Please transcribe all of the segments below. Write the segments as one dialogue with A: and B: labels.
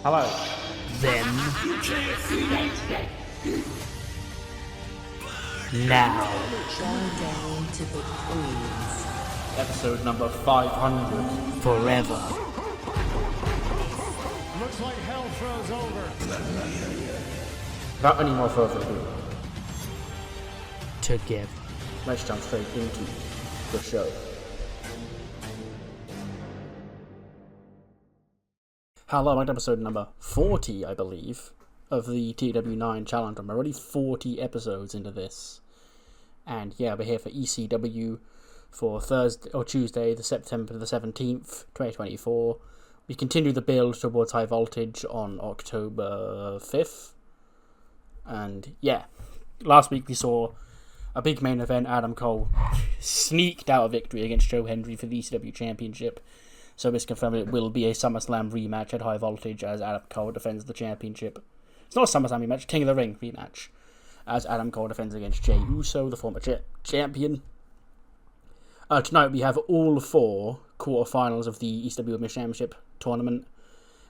A: Hello.
B: Then. Now.
C: Countdown to the queens.
A: Episode number 500.
B: Forever.
D: Looks like hell froze over.
A: Without any more further ado,
B: Together.
A: let's jump straight into the show. Hello, welcome to episode number 40, I believe, of the TEW IX Challenge Run. We're already 40 episodes into this. And yeah, we're here for ECW for Tuesday, the September the 17th, 2024. We continue the build towards High Voltage on October 5th. And yeah, last week we saw a big main event. Adam Cole sneaked out a victory against Joe Hendry for the ECW Championship. So it's confirmed it will be a SummerSlam rematch at High Voltage as Adam Cole defends the championship. It's not a SummerSlam rematch, King of the Ring rematch, as Adam Cole defends against Jey Uso, the former champion. Tonight we have all four quarterfinals of the ECW Women's Championship tournament,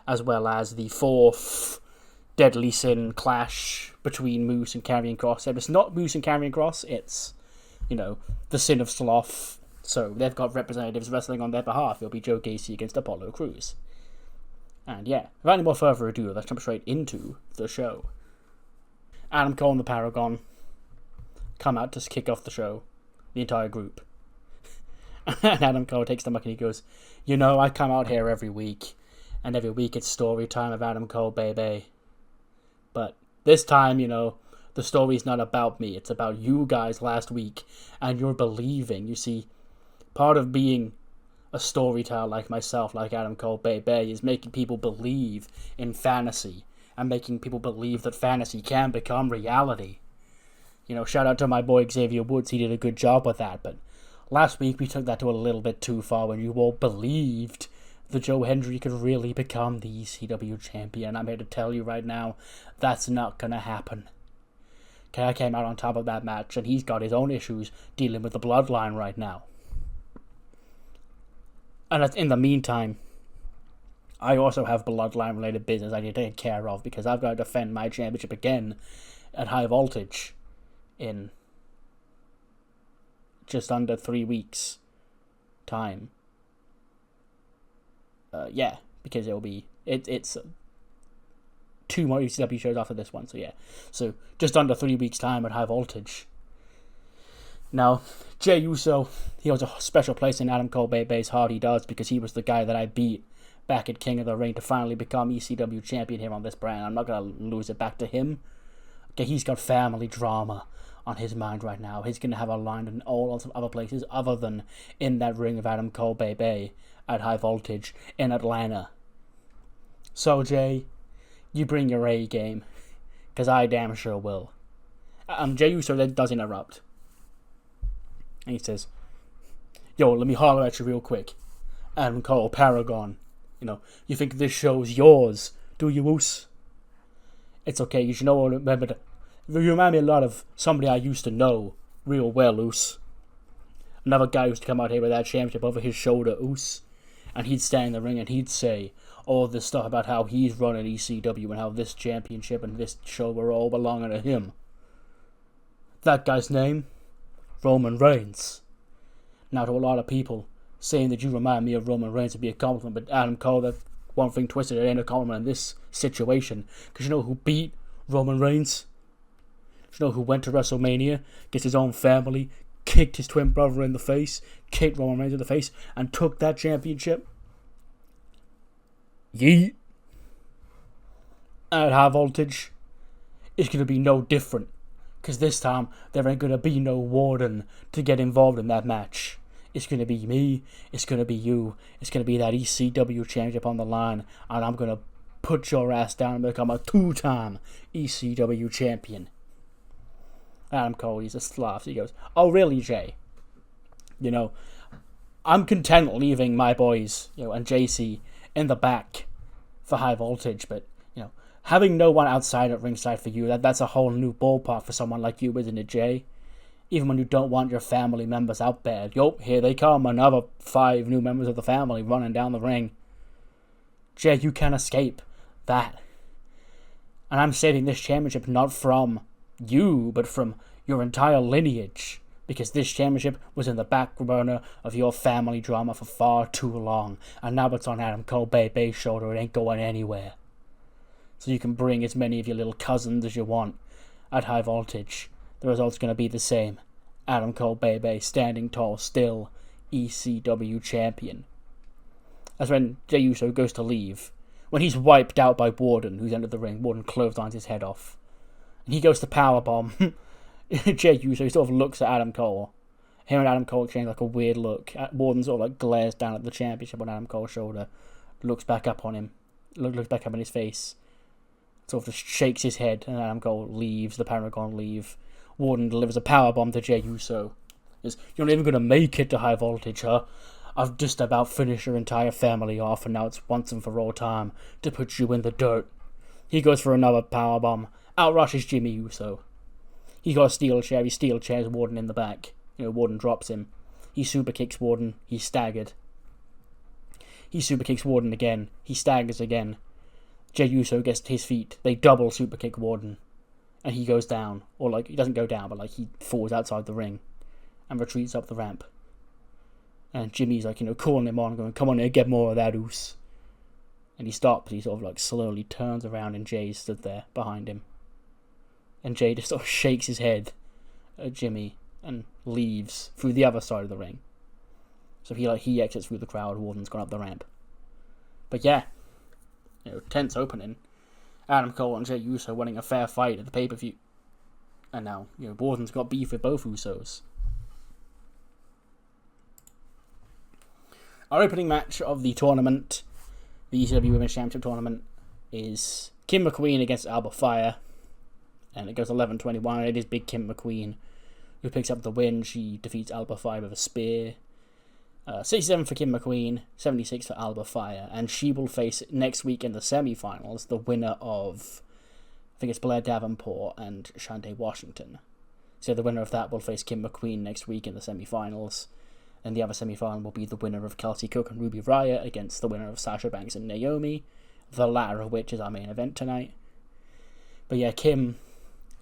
A: as well as the fourth Deadly Sin clash between Moose and Karrion Kross. It's not Moose and Karrion Kross, it's, the Sin of Sloth. So they've got representatives wrestling on their behalf. It'll be Joe Gacy against Apollo Crews. And yeah, without any more further ado, let's jump straight into the show. Adam Cole and the Paragon come out to kick off the show. The entire group. And Adam Cole takes the mic and he goes, I come out here every week. And every week it's story time of Adam Cole, baby. But this time, the story's not about me. It's about you guys last week. And you're believing. You see, part of being a storyteller like myself, like Adam Cole, baby, is making people believe in fantasy. And making people believe that fantasy can become reality. Shout out to my boy Xavier Woods. He did a good job with that. But last week we took that to a little bit too far when you all believed that Joe Hendry could really become the ECW champion. I'm here to tell you right now, that's not gonna happen. Okay, I came out on top of that match, and he's got his own issues dealing with the bloodline right now. And in the meantime, I also have bloodline-related business I need to take care of, because I've got to defend my championship again at High Voltage in just under 3 weeks' time. Because it's 2 more ECW shows after this one, so just under 3 weeks' time at High Voltage. Now, Jey Uso, he has a special place in Adam Cole Baby's heart. He does, because he was the guy that I beat back at King of the Ring to finally become ECW champion here on this brand. I'm not gonna lose it back to him. Okay, he's got family drama on his mind right now. He's gonna have a line in all of other places other than in that ring of Adam Cole Baby at High Voltage in Atlanta. So, Jay, you bring your A game, because I damn sure will. Jey Uso then does interrupt. And he says, "Yo, let me holler at you real quick. Adam Cole, Paragon. You think this show's yours, do you, Oos? It's okay, you should remember that. You remind me a lot of somebody I used to know real well, Oos. Another guy used to come out here with that championship over his shoulder, Oos. And he'd stand in the ring and he'd say all this stuff about how he's running ECW and how this championship and this show were all belonging to him. That guy's name? Roman Reigns. Now, to a lot of people, saying that you remind me of Roman Reigns would be a compliment, but Adam Cole, that one thing twisted, it ain't a compliment in this situation. Because you know who beat Roman Reigns? You know who went to WrestleMania, gets his own family, kicked his twin brother in the face, kicked Roman Reigns in the face, and took that championship? Yeet. At High Voltage, it's going to be no different. Because this time, there ain't going to be no warden to get involved in that match. It's going to be me, it's going to be you, it's going to be that ECW championship on the line, and I'm going to put your ass down and become a 2-time ECW champion. Adam Cole, he just laughs. He goes, "Oh, really, Jay? I'm content leaving my boys, and JC in the back for High Voltage, but, having no one outside at ringside for you, that's a whole new ballpark for someone like you, isn't it, Jay? Even when you don't want your family members out there. Yup, here they come, another 5 new members of the family running down the ring. Jay, you can't escape that. And I'm saving this championship not from you, but from your entire lineage. Because this championship was in the back burner of your family drama for far too long. And now it's on Adam Cole Bay's shoulder. It ain't going anywhere. So you can bring as many of your little cousins as you want at High Voltage. The result's going to be the same. Adam Cole Bay standing tall still. ECW champion. That's when Jey Uso goes to leave. When he's wiped out by Warden, who's entered the ring. Warden clotheslines his head off. And he goes to powerbomb. Jey Uso sort of looks at Adam Cole. Him and Adam Cole exchange like a weird look. Warden sort of like glares down at the championship on Adam Cole's shoulder. Looks back up on him. Looks back up in his face. Sort of just shakes his head, and Adam Cole leaves. The Paragon leave. Warden delivers a powerbomb to Jey Uso. You're not even going to make it to High Voltage, huh? I've just about finished your entire family off, and now it's once and for all time to put you in the dirt. He goes for another powerbomb. Outrushes Jimmy Uso. He got a steel chair. He steel chairs Warden in the back. Warden drops him. He super kicks Warden. He's staggered. He super kicks Warden again. He staggers again. Jey Uso gets to his feet. They double super kick Warden. And he goes down. Or he doesn't go down, but he falls outside the ring. And retreats up the ramp. And Jimmy's calling him on, going, come on here, get more of that oos. And he stops. He sort of slowly turns around, and Jay stood there behind him. And Jay just sort of shakes his head at Jimmy and leaves through the other side of the ring. So he exits through the crowd. Warden's gone up the ramp. But yeah, tense opening. Adam Cole and Jey Uso winning a fair fight at the pay-per-view. And now, Warden's got beef with both Usos. Our opening match of the tournament, the ECW Women's Championship Tournament, is Kim McQueen against Alba Fire. And it goes 11-21. It is Big Kim McQueen who picks up the win. She defeats Alba Fire with a spear. 67 for Kim McQueen, 76 for Alba Fire. And she will face next week in the semi-finals the winner of, I think it's Blair Davenport and Shante Washington. So the winner of that will face Kim McQueen next week in the semi-finals. And the other semi-final will be the winner of Kelsey Cook and Ruby Riott against the winner of Sasha Banks and Naomi. The latter of which is our main event tonight. But yeah, Kim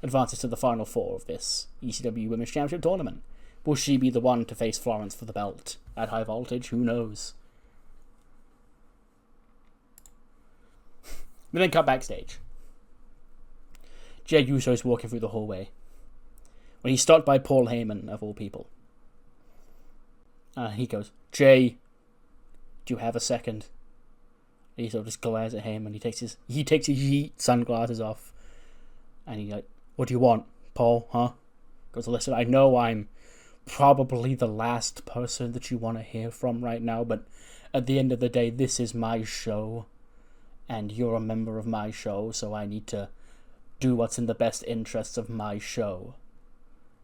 A: advances to the final four of this ECW Women's Championship Tournament. Will she be the one to face Florence for the belt at High Voltage? Who knows? We then cut backstage. Jey Uso is walking through the hallway when he's stopped by Paul Heyman, of all people. He goes, Jay, do you have a second? He sort of just glares at him, and he takes his Yeet sunglasses off, and he's like, what do you want, Paul, huh? Goes, listen, I know I'm probably the last person that you want to hear from right now, but at the end of the day, this is my show, and you're a member of my show, so I need to do what's in the best interests of my show.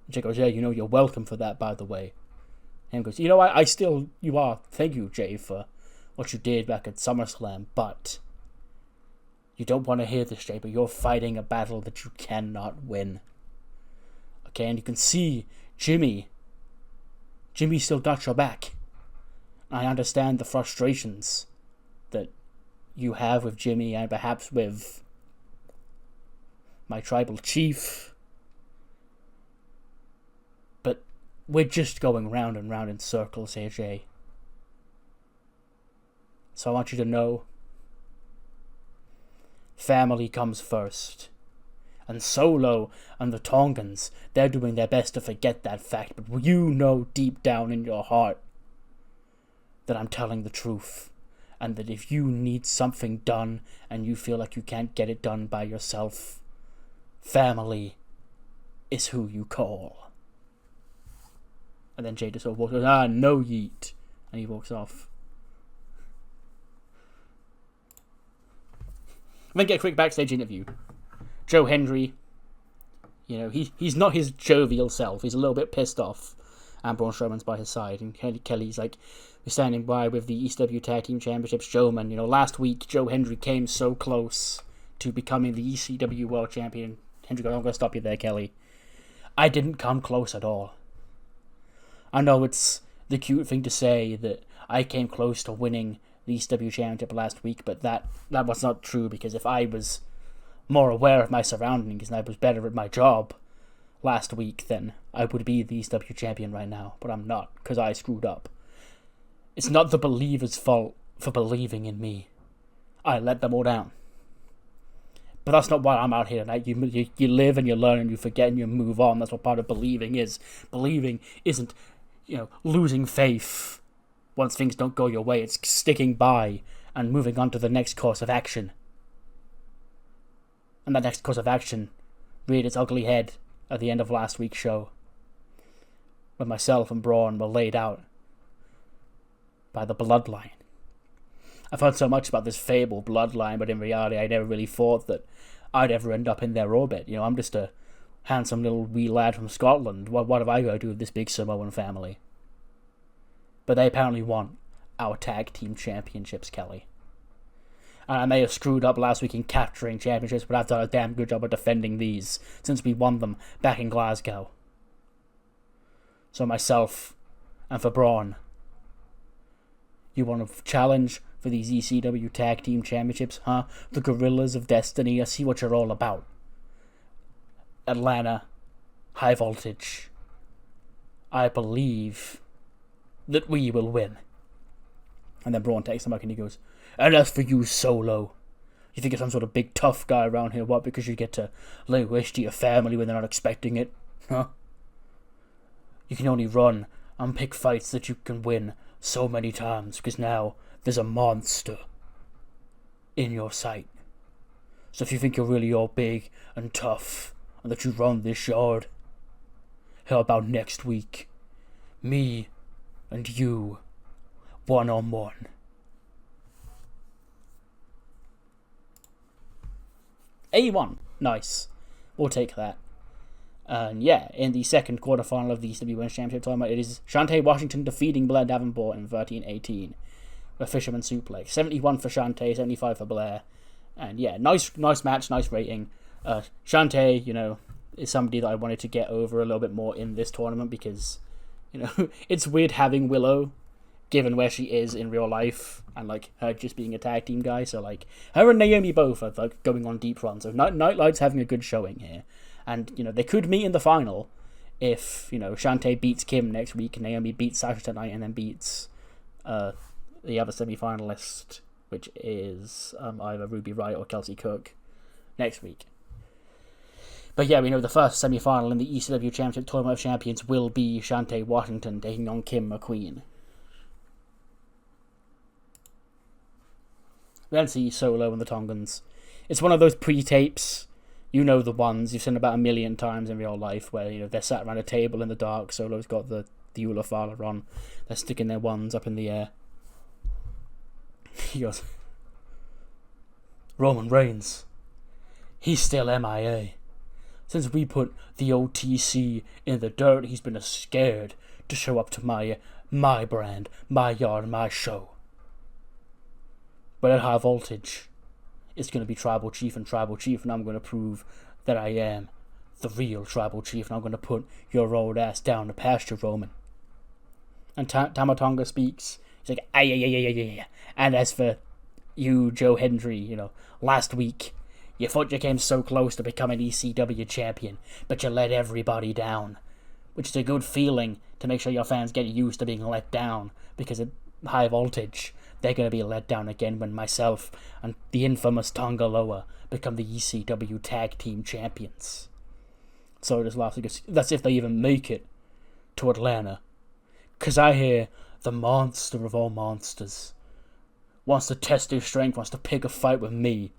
A: And Jay goes, yeah, you're welcome for that, by the way. And goes, you are. Thank you, Jay, for what you did back at SummerSlam, but you don't want to hear this, Jay, but you're fighting a battle that you cannot win. Okay, and you can see Jimmy still got your back. I understand the frustrations that you have with Jimmy and perhaps with my tribal chief. But we're just going round and round in circles here, Jay. So I want you to know, family comes first. And Solo and the Tongans, they're doing their best to forget that fact, but you know deep down in your heart that I'm telling the truth, and that if you need something done and you feel like you can't get it done by yourself, family is who you call. And then Jay just sort of walks, no yeet, and he walks off. And then get a quick backstage interview. Joe Hendry, he's not his jovial self. He's a little bit pissed off. And Braun Strowman's by his side. And Kelly's like, we're standing by with the ECW Tag Team Championships, Strowman. Last week, Joe Hendry came so close to becoming the ECW World Champion. Hendry goes, I'm going to stop you there, Kelly. I didn't come close at all. I know it's the cute thing to say that I came close to winning the ECW Championship last week, but that was not true, because if I was more aware of my surroundings and I was better at my job last week, then I would be the ECW Champion right now, but I'm not, because I screwed up. It's not the believers' fault for believing in me. I let them all down. But that's not why I'm out here tonight. You live and you learn and you forget and you move on. That's what part of believing is. Believing isn't, losing faith once things don't go your way. It's sticking by and moving on to the next course of action. And that next course of action reared its ugly head at the end of last week's show, when myself and Braun were laid out by the bloodline. I've heard so much about this fable bloodline, but in reality I never really thought that I'd ever end up in their orbit. I'm just a handsome little wee lad from Scotland. What have I got to do with this big Samoan family? But they apparently want our tag team championships, Kelly. And I may have screwed up last week in capturing championships, but I've done a damn good job of defending these since we won them back in Glasgow. So myself and for Braun, you want to challenge for these ECW Tag Team Championships, huh? The Gorillas of Destiny, I see what you're all about. Atlanta, high voltage. I believe that we will win. And then Braun takes the mic and he goes, and as for you, Solo, you think you're some sort of big tough guy around here, what, because you get to lay waste to your family when they're not expecting it, huh? You can only run and pick fights that you can win so many times, because now there's a monster in your sight. So if you think you're really all big and tough and that you run this yard, how about next week, me and you, one-on-one? A1, nice. We'll take that. And yeah, in the second quarterfinal of the ECW Women's Championship tournament, it is Shantae Washington defeating Blair Davenport in 13-18. A fisherman suplex. 71 for Shantae, 75 for Blair. And yeah, nice match, nice rating. Shantae, is somebody that I wanted to get over a little bit more in this tournament, because, it's weird having Willow, given where she is in real life, and her just being a tag team guy. So her and Naomi both are going on deep runs. So Nightlight's having a good showing here. And, they could meet in the final if, Shantae beats Kim next week, Naomi beats Sasha tonight, and then beats the other semi-finalist, which is either Ruby Riott or Kelsey Cook, next week. But yeah, we know the first semi-final in the ECW Championship Tournament of Champions will be Shantae Washington taking on Kim McQueen. We then see Solo and the Tongans. It's one of those pre-tapes. You know the ones you've seen about a million times in real life, where they're sat around a table in the dark. Solo's got the Ulafala on. They're sticking their ones up in the air. He goes, Roman Reigns, he's still MIA. Since we put the OTC in the dirt, he's been scared to show up to my brand, my yard, my show. But at high voltage, it's going to be Tribal Chief, and I'm going to prove that I am the real Tribal Chief, and I'm going to put your old ass down to pasture, Roman. And Tama Tonga speaks. He's like, ay. And as for you, Joe Hendry, last week, you thought you came so close to becoming ECW champion, but you let everybody down. Which is a good feeling to make sure your fans get used to being let down, because at high voltage, they're going to be let down again when myself and the infamous Tonga Loa become the ECW Tag Team Champions. So just laughs because that's if they even make it to Atlanta. Because I hear the monster of all monsters wants to test his strength, wants to pick a fight with me.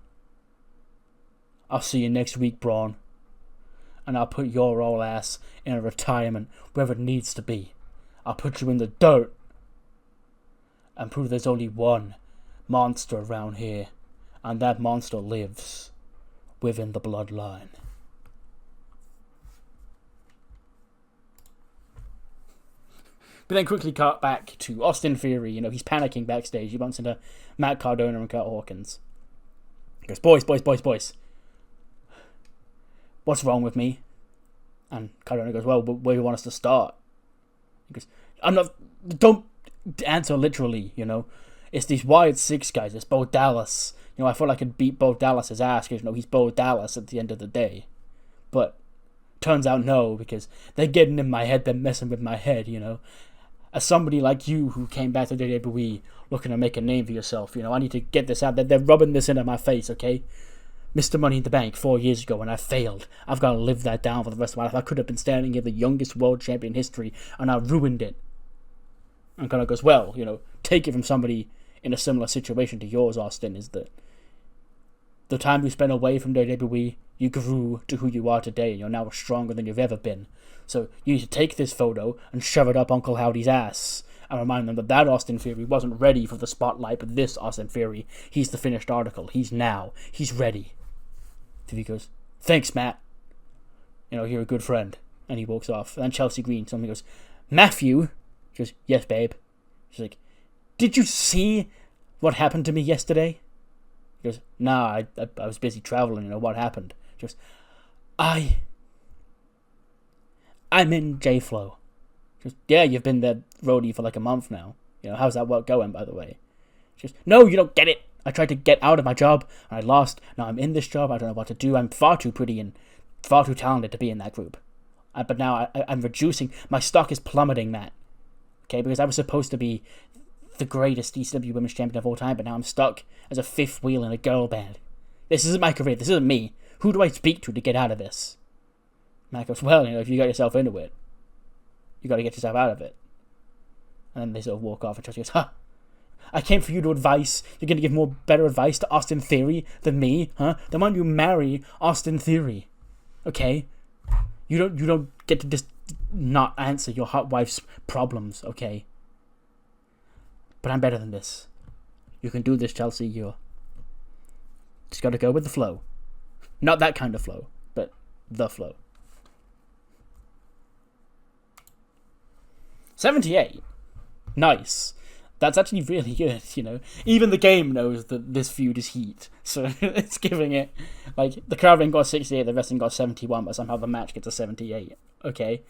A: I'll see you next week, Braun. And I'll put your old ass in a retirement wherever it needs to be. I'll put you in the dirt and prove there's only one monster around here, and that monster lives within the bloodline. But then quickly cut back to Austin Theory. He's panicking backstage. He bumps into Matt Cardona and Kurt Hawkins. He goes, boys. What's wrong with me? And Cardona goes, well, where do you want us to start? He goes, don't answer literally, it's these Wyatt Six guys. It's Bo Dallas. You know, I thought I could beat Bo Dallas's ass because, you know, he's Bo Dallas at the end of the day. But turns out no, because they're getting in my head, they're messing with my head, you know. As somebody like you who came back to WWE looking to make a name for yourself, you know, I need to get this out there. They're rubbing this into my face, okay? Mr. Money in the Bank 4 years ago when I failed. I've got to live that down for the rest of my life. I could have been standing here the youngest world champion in history, and I ruined it. And kind of goes, well, you know, take it from somebody in a similar situation to yours, Austin, is that the time you spent away from WWE, you grew to who you are today, and you're now stronger than you've ever been. So you need to take this photo and shove it up Uncle Howdy's ass and remind them that Austin Theory wasn't ready for the spotlight, but this Austin Theory, he's the finished article. He's ready. Theory goes, thanks, Matt. You know, you're a good friend. And he walks off. And then Chelsea Green, somebody goes, Matthew? She goes, yes, babe. She's like, did you see what happened to me yesterday? He goes, nah, I was busy traveling, you know, what happened? She goes, I'm in J-Flow. She goes, yeah, you've been the roadie for like a month now. You know, how's that work going, by the way? She goes, no, you don't get it. I tried to get out of my job, and I lost. Now I'm in this job, I don't know what to do. I'm far too pretty and far too talented to be in that group. But now I'm reducing. My stock is plummeting, Matt. Okay, because I was supposed to be the greatest ECW Women's Champion of all time, but now I'm stuck as a fifth wheel in a girl band. This isn't my career. This isn't me. Who do I speak to get out of this? Matt goes, well, you know, if you got yourself into it, you got to get yourself out of it. And then they sort of walk off, and Chelsea goes, I came for you to advice. You're going to give more better advice to Austin Theory than me, huh? Then why don't you marry Austin Theory? Okay? You don't get to just not answer your hot wife's problems, okay? But I'm better than this. You can do this, Chelsea. You just got to go with the flow. Not that kind of flow, but the flow. 78. Nice. That's actually really good, you know. Even the game knows that this feud is heat. So it's giving it, like, the crowd ring got 68, the wrestling got 71, but somehow the match gets a 78. Okay.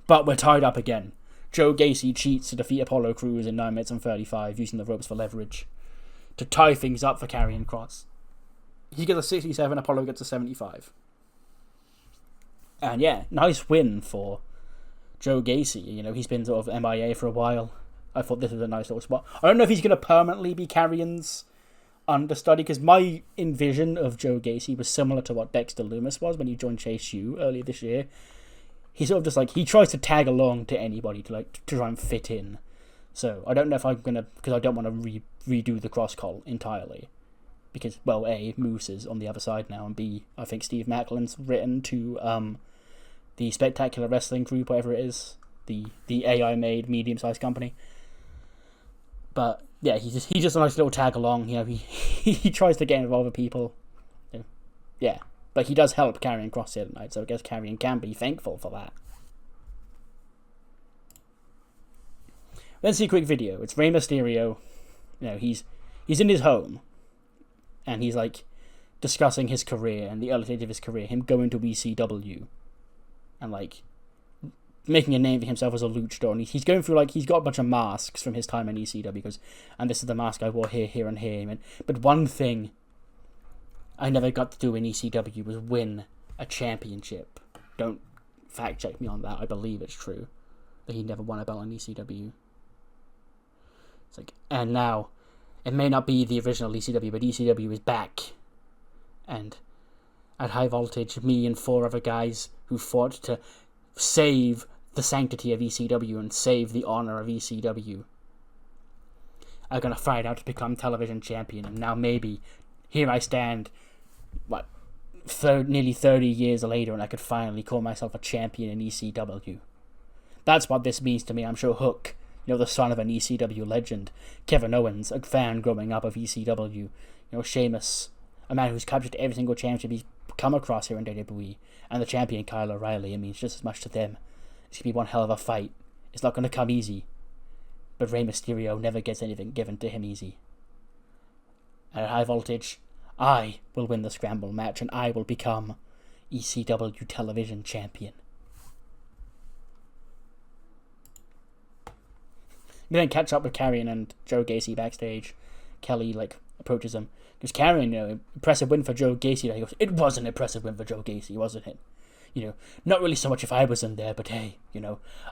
A: But we're tied up again. Joe Gacy cheats to defeat Apollo Crews in 9 minutes and 35, using the ropes for leverage to tie things up for Karrion Kross. He gets a 67, Apollo gets a 75. And yeah, nice win for Joe Gacy. You know, he's been sort of MIA for a while. I thought this was a nice little spot. I don't know if he's going to permanently be Karrion's understudy, because my envision of Joe Gacy was similar to what Dexter Lumis was when he joined Chase U earlier this year. He's sort of just like, he tries to tag along to anybody to try and fit in. So I don't know if I'm going to, because I don't want to redo the cross call entirely. Because, well, A, Moose is on the other side now, and B, I think Steve Macklin's written to the Spectacular Wrestling Group, whatever it is, the AI-made medium-sized company. But yeah, he's just a nice little tag along. You know, he tries to get involved with people. Yeah, but he does help Karrion Kross here tonight, so I guess Karrion can be thankful for that. Let's see a quick video. It's Rey Mysterio. You know, he's in his home, and he's like discussing his career and the early stage of his career, him going to ECW, and like making a name for himself as a luchador, and he's going through, like, he's got a bunch of masks from his time in ECW, because, and this is the mask I wore here, here, and here, but one thing I never got to do in ECW was win a championship. Don't fact check me on that, I believe it's true, that he never won a belt in ECW. It's like, and now, it may not be the original ECW, but ECW is back, and at High Voltage, me and 4 other guys who fought to save the sanctity of ECW and save the honor of ECW are going to fight out to become television champion. And now maybe here I stand, nearly 30 years later, and I could finally call myself a champion in ECW. That's what this means to me. I'm sure Hook, you know, the son of an ECW legend, Kevin Owens, a fan growing up of ECW, you know, Sheamus, a man who's captured every single championship he's come across here in WWE, and the champion Kyle O'Reilly, it means just as much to them. It's going to be one hell of a fight. It's not going to come easy. But Rey Mysterio never gets anything given to him easy. And at High Voltage, I will win the scramble match, and I will become ECW television champion. We then catch up with Karrion and Joe Gacy backstage. Kelly, like, approaches him. Because Karrion, impressive win for Joe Gacy. He goes, it was an impressive win for Joe Gacy, wasn't it? Not really so much if I was in there, but hey,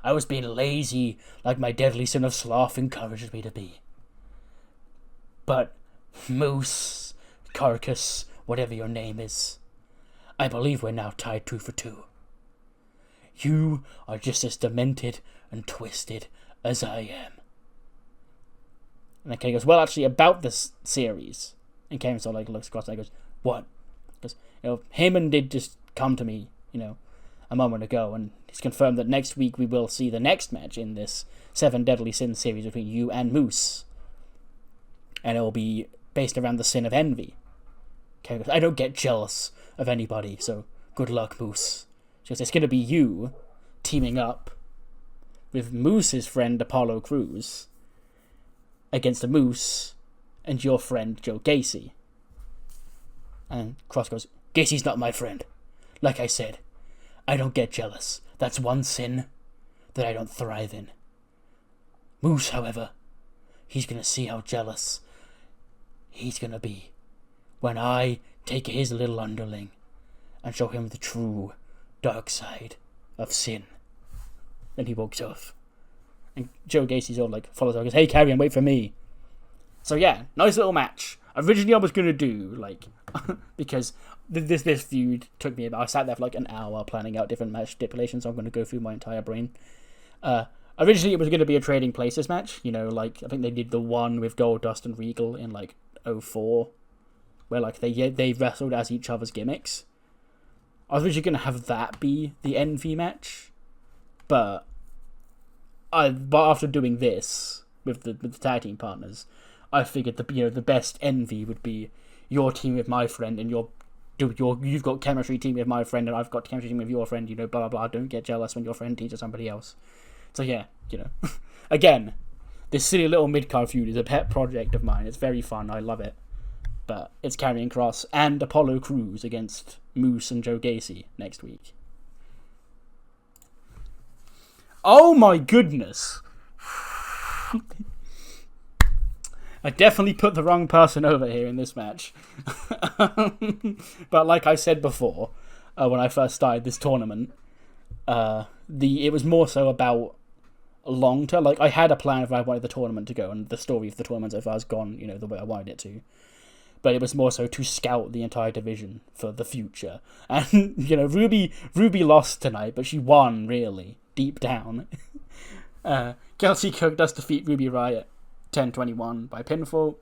A: I was being lazy like my deadly son of sloth encouraged me to be. But Moose, Carcass, whatever your name is, I believe we're now tied 2 for 2. You are just as demented and twisted as I am. And then Kenny goes, well, actually, about this series. And Kevin sort of looks across and goes, what? Because, Heyman did just come to me, a moment ago, and he's confirmed that next week we will see the next match in this 7 Deadly Sins series between you and Moose. And it will be based around the sin of envy. Kevin goes, I don't get jealous of anybody, so good luck, Moose. She goes, it's going to be you teaming up with Moose's friend Apollo Crews against the Moose and your friend Joe Gacy. And Cross goes, Gacy's not my friend. Like I said, I don't get jealous. That's one sin that I don't thrive in. Moose, however, he's going to see how jealous he's going to be when I take his little underling and show him the true dark side of sin. Then he walks off. And Joe Gacy's all follows up and goes, hey, Karrion, wait for me. So yeah, nice little match. Originally I was going to do, because this feud took me I sat there for an hour planning out different match stipulations, so I'm going to go through my entire brain. Originally it was going to be a trading places match, I think they did the one with Goldust and Regal in 04, where they wrestled as each other's gimmicks. I was originally going to have that be the Envy match, but after doing this with the tag team partners, I figured the best Envy would be your team with my friend, and you've got chemistry team with my friend, and I've got chemistry team with your friend. Blah blah blah. Don't get jealous when your friend teaches somebody else. So yeah, again, this silly little mid-card feud is a pet project of mine. It's very fun. I love it. But it's Karrion Kross and Apollo Crews against Moose and Joe Gacy next week. Oh my goodness! I definitely put the wrong person over here in this match. But like I said before, when I first started this tournament, it was more so about long term. I had a plan of where I wanted the tournament to go, and the story of the tournament so far has gone, the way I wanted it to. But it was more so to scout the entire division for the future. And, Ruby lost tonight, but she won, really, deep down. Kelsey Cook does defeat Ruby Riott 10-21 by pinfall.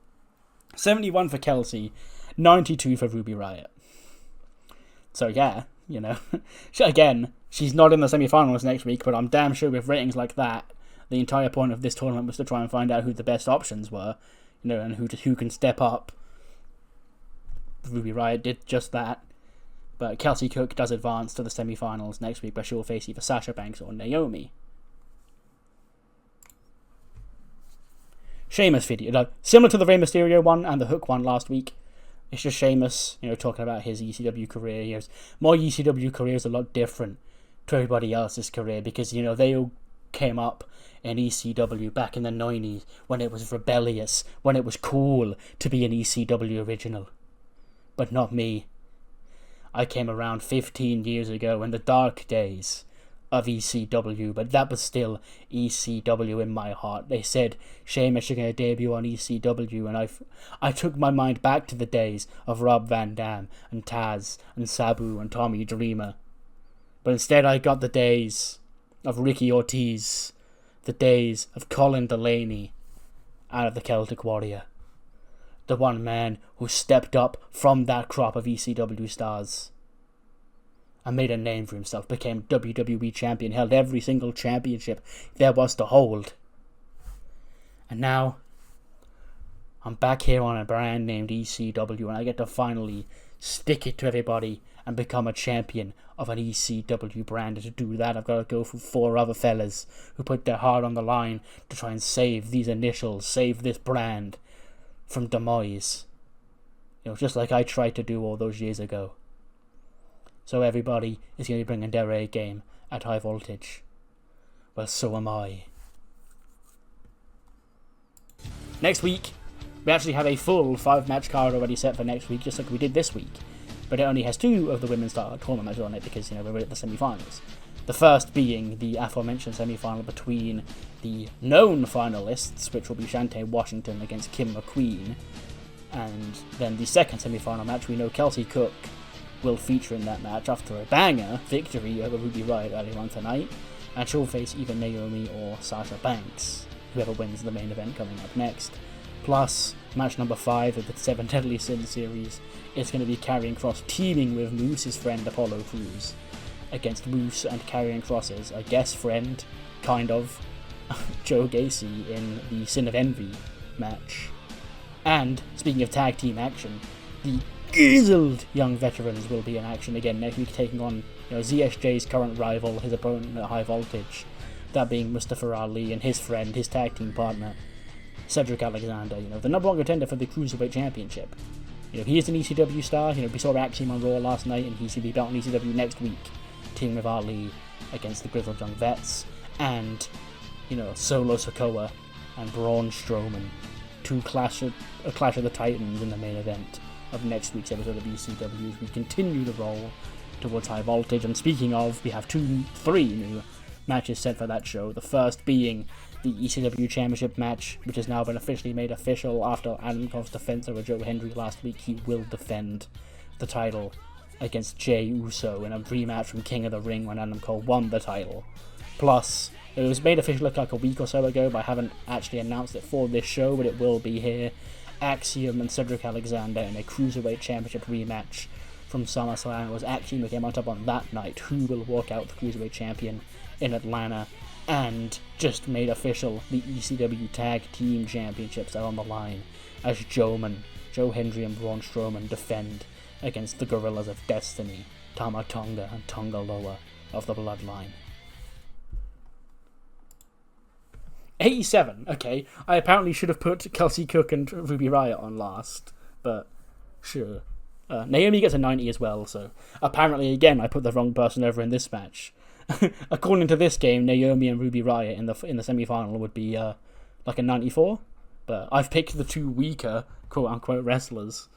A: 71 for Kelsey, 92 for Ruby Riott. So yeah, again, she's not in the semi-finals next week, but I'm damn sure with ratings like that, the entire point of this tournament was to try and find out who the best options were, and who can step up. Ruby Riott did just that. But Kelsey Cook does advance to the semi-finals next week, where she will face either Sasha Banks or Naomi. Sheamus video, similar to the Rey Mysterio one and the Hook one last week. It's just Sheamus, talking about his ECW career. He goes, my ECW career is a lot different to everybody else's career because, they all came up in ECW back in the 90s when it was rebellious, when it was cool to be an ECW original. But not me. I came around 15 years ago in the dark days of ECW, but that was still ECW in my heart. They said, Sheamus, you're going to debut on ECW, and I took my mind back to the days of Rob Van Dam and Taz and Sabu and Tommy Dreamer. But instead I got the days of Ricky Ortiz, the days of Colin Delaney out of the Celtic Warrior. The one man who stepped up from that crop of ECW stars and made a name for himself, became WWE champion, held every single championship there was to hold. And now, I'm back here on a brand named ECW, and I get to finally stick it to everybody and become a champion of an ECW brand. And to do that, I've got to go through 4 other fellas who put their heart on the line to try and save these initials, save this brand from demise. Just like I tried to do all those years ago. So everybody is going to be bringing their A game at high voltage. Well, so am I. Next week, we actually have a full 5-match card already set for next week, just like we did this week. But it only has 2 of the women's tournament matches on it because, we're at the semi-finals. The first being the aforementioned semi-final between the known finalists, which will be Shantae Washington against Kim McQueen. And then the second semi-final match, we know Kelsey Cook will feature in that match after a banger victory over Ruby Riott earlier on tonight. And she'll face either Naomi or Sasha Banks, whoever wins the main event coming up next. Plus, match number 5 of the 7 Deadly Sins series is going to be Karrion Kross teaming with Moose's friend Apollo Crews against Moose and Karrion Kross's, I guess, friend, kind of, Joe Gacy in the Sin of Envy match. And, speaking of tag team action, the grizzled young veterans will be in action again next week, taking on ZSJ's current rival, his opponent at High Voltage, that being Mustafa Ali and his friend, his tag team partner, Cedric Alexander, the number 1 contender for the Cruiserweight Championship. He is an ECW star. We saw Axiom on Raw last night, and he's going to be belt on ECW next week, teaming with Ali against the grizzled young vets, and Solo Sikoa and Braun Strowman to clash of the Titans in the main event of next week's episode of ECW as we continue the roll towards High Voltage. And speaking of, we have 3 new matches set for that show. The first being the ECW Championship match, which has now been officially made official after Adam Cole's defense over Joe Hendry last week. He will defend the title against Jey Uso in a rematch from King of the Ring when Adam Cole won the title. Plus, it was made official like a week or so ago, but I haven't actually announced it for this show, but it will be here. Axiom and Cedric Alexander in a Cruiserweight Championship rematch from SummerSlam. It was Axiom who came on top on that night, who will walk out the Cruiserweight Champion in Atlanta. And just made official, the ECW Tag Team Championships are on the line as Joe Hendry and Braun Strowman defend against the Gorillas of Destiny, Tama Tonga and Tonga Loa of the Bloodline. 87, okay. I apparently should have put Kelsey Cook and Ruby Riott on last, but sure. Naomi gets a 90 as well, so apparently, again, I put the wrong person over in this match. According to this game, Naomi and Ruby Riott in the semi-final would be like a 94, but I've picked the 2 weaker quote-unquote wrestlers.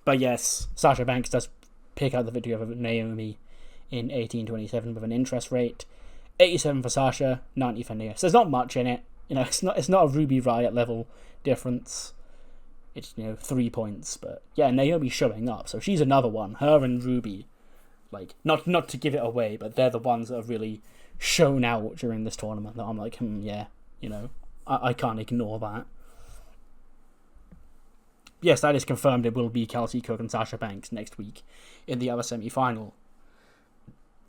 A: But yes, Sasha Banks does pick out the victory over Naomi in 18:27 with an interest rate. 87 for Sasha, 90 for Naomi. So there's not much in it. It's not a Ruby Riott level difference. It's 3 points, but yeah, Naomi's showing up, so she's another one. Her and Ruby. Like, not to give it away, but they're the ones that have really shown out during this tournament that I'm like, yeah, I can't ignore that. Yes, that is confirmed. It will be Kelsey Cook and Sasha Banks next week in the other semi-final.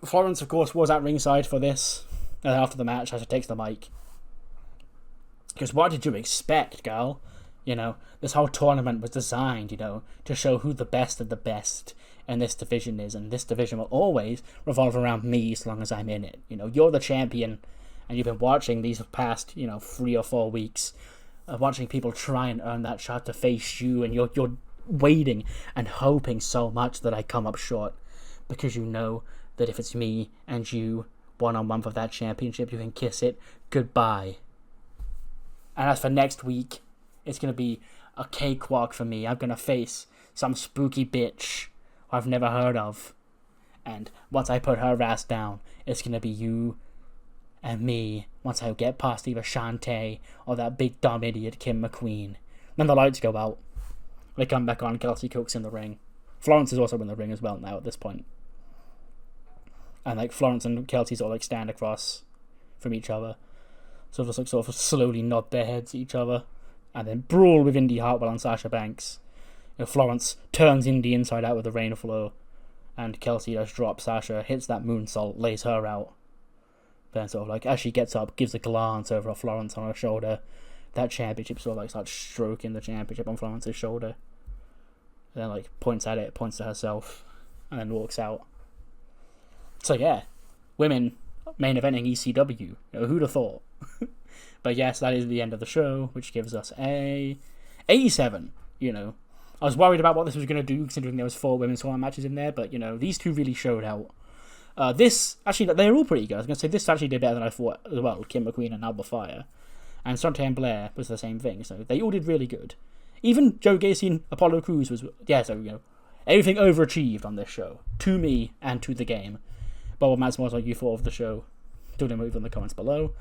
A: Florence, of course, was at ringside for this. And after the match, Sasha takes the mic. Because what did you expect, girl? This whole tournament was designed, to show who the best of the best and this division is, and this division will always revolve around me as long as I'm in it. You're the champion, and you've been watching these past 3 or 4 weeks, watching people try and earn that shot to face you, and you're waiting and hoping so much that I come up short, because you know that if it's me and you one-on-one for that championship, you can kiss it goodbye. And as for next week, it's going to be a cakewalk for me. I'm going to face some spooky bitch I've never heard of. And once I put her ass down, it's going to be you and me once I get past either Shantae or that big dumb idiot Kim McQueen. Then the lights go out. They come back on, Kelsey Cook's in the ring. Florence is also in the ring as well now at this point. And Florence and Kelsey sort of stand across from each other. So just sort of slowly nod their heads at each other. And then brawl with Indy Hartwell and Sasha Banks. Florence turns Indy inside out with the rain flow, and Kelsey just drops Sasha, hits that moonsault, lays her out. Then sort of as she gets up, gives a glance over at Florence on her shoulder. That championship sort of starts stroking the championship on Florence's shoulder. And then points at it, points to herself, and then walks out. So yeah, women main eventing ECW. Who'd have thought? But yes, that is the end of the show, which gives us a 87. I was worried about what this was going to do, considering there was 4 women's tournament matches in there, but, these 2 really showed out. This, actually, they're all pretty good. I was going to say, this actually did better than I thought as well, Kim McQueen and Alba Fire. and Sante and Blair was the same thing. So they all did really good. Even Joe Gacy and Apollo Crews was, everything overachieved on this show. To me and to the game. But what matters more is what you thought of the show. Do them over in the comments below.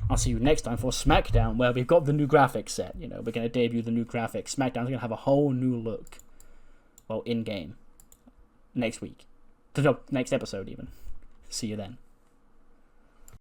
A: I'll see you next time for SmackDown, where we've got the new graphics set. We're going to debut the new graphics. SmackDown's going to have a whole new look. Well, in-game. Next week. Next episode, even. See you then.